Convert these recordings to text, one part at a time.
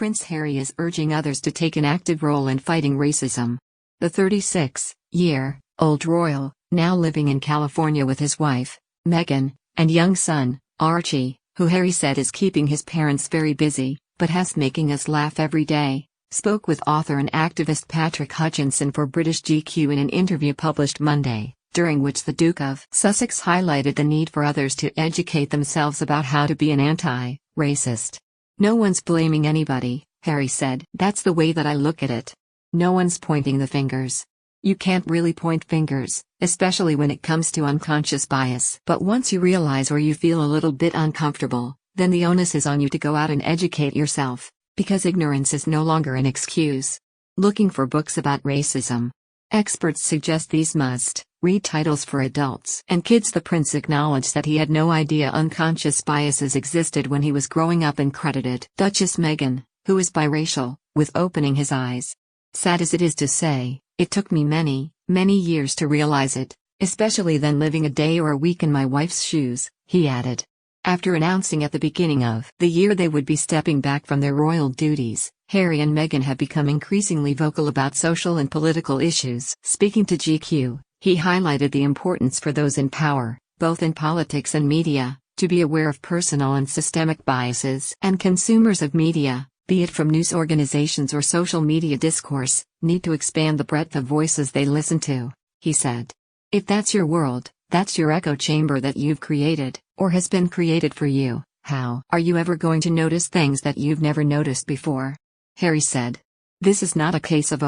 Prince Harry is urging others to take an active role in fighting racism. The 36-year-old royal, now living in California with his wife, Meghan, and young son, Archie, who Harry said is keeping his parents very busy, but has making us laugh every day, spoke with author and activist Patrick Hutchinson for British GQ in an interview published Monday, during which the Duke of Sussex highlighted the need for others to educate themselves about how to be an anti-racist. "No one's blaming anybody," Harry said. "That's the way that I look at it. No one's pointing the fingers. You can't really point fingers, especially when it comes to unconscious bias. But once you realize or you feel a little bit uncomfortable, then the onus is on you to go out and educate yourself, because ignorance is no longer an excuse." Looking for books about racism. Experts suggest these must-read titles for adults and kids. The prince acknowledged that he had no idea unconscious biases existed when he was growing up and credited Duchess Meghan, who is biracial, with opening his eyes. "Sad as it is to say, it took me many, many years to realize it, especially then living a day or a week in my wife's shoes," he added. After announcing at the beginning of the year they would be stepping back from their royal duties, Harry and Meghan have become increasingly vocal about social and political issues. Speaking to GQ, he highlighted the importance for those in power, both in politics and media, to be aware of personal and systemic biases. And consumers of media, be it from news organizations or social media discourse, need to expand the breadth of voices they listen to, he said. "If that's your world, that's your echo chamber that you've created, or has been created for you, how are you ever going to notice things that you've never noticed before?" Harry said. "This is not a case of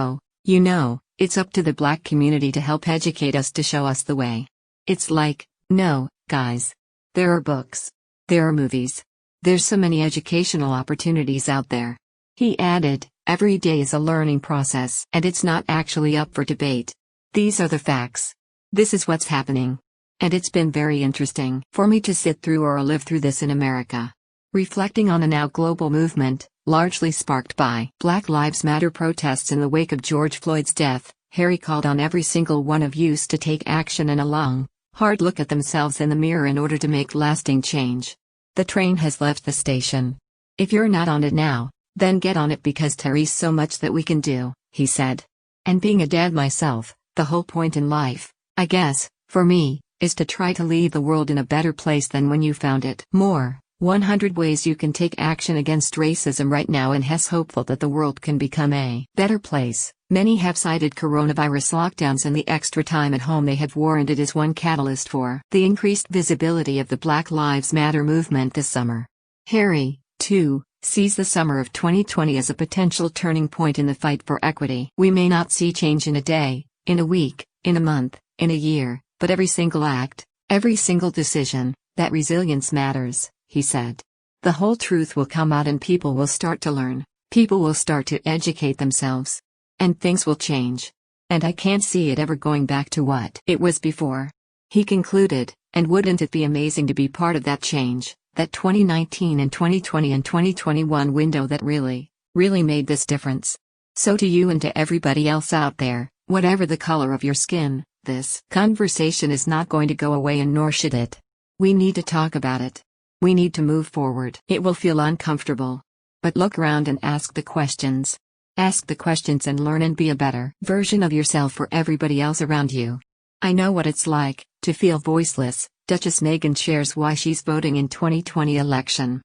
it's up to the black community to help educate us, to show us the way. It's like, no, guys. There are books. There are movies. There's so many educational opportunities out there." He added, "Every day is a learning process, and it's not actually up for debate. These are the facts. This is what's happening. And it's been very interesting for me to sit through or live through this in America." Reflecting on a now global movement, largely sparked by Black Lives Matter protests in the wake of George Floyd's death, Harry called on every single one of you to take action and a long, hard look at themselves in the mirror in order to make lasting change. "The train has left the station. If you're not on it now, then get on it, because there's so much that we can do," he said. "And being a dad myself, the whole point in life, I guess, for me, is to try to leave the world in a better place than when you found it." More, 100 ways you can take action against racism right now, and Hess hopeful that the world can become a better place. Many have cited coronavirus lockdowns and the extra time at home they have warranted as one catalyst for the increased visibility of the Black Lives Matter movement this summer. Harry, too, sees the summer of 2020 as a potential turning point in the fight for equity. "We may not see change in a day, in a week, in a month, in a year, but every single act, every single decision, that resilience matters," he said. "The whole truth will come out and people will start to learn, people will start to educate themselves. And things will change. And I can't see it ever going back to what it was before." He concluded, "And wouldn't it be amazing to be part of that change, that 2019 and 2020 and 2021 window that really made this difference?" So to you and to everybody else out there, whatever the color of your skin, this conversation is not going to go away, and nor should it. We need to talk about it. We need to move forward. It will feel uncomfortable. But look around and ask the questions. Ask the questions and learn and be a better version of yourself for everybody else around you. "I know what it's like to feel voiceless," Duchess Meghan shares why she's voting in 2020 election.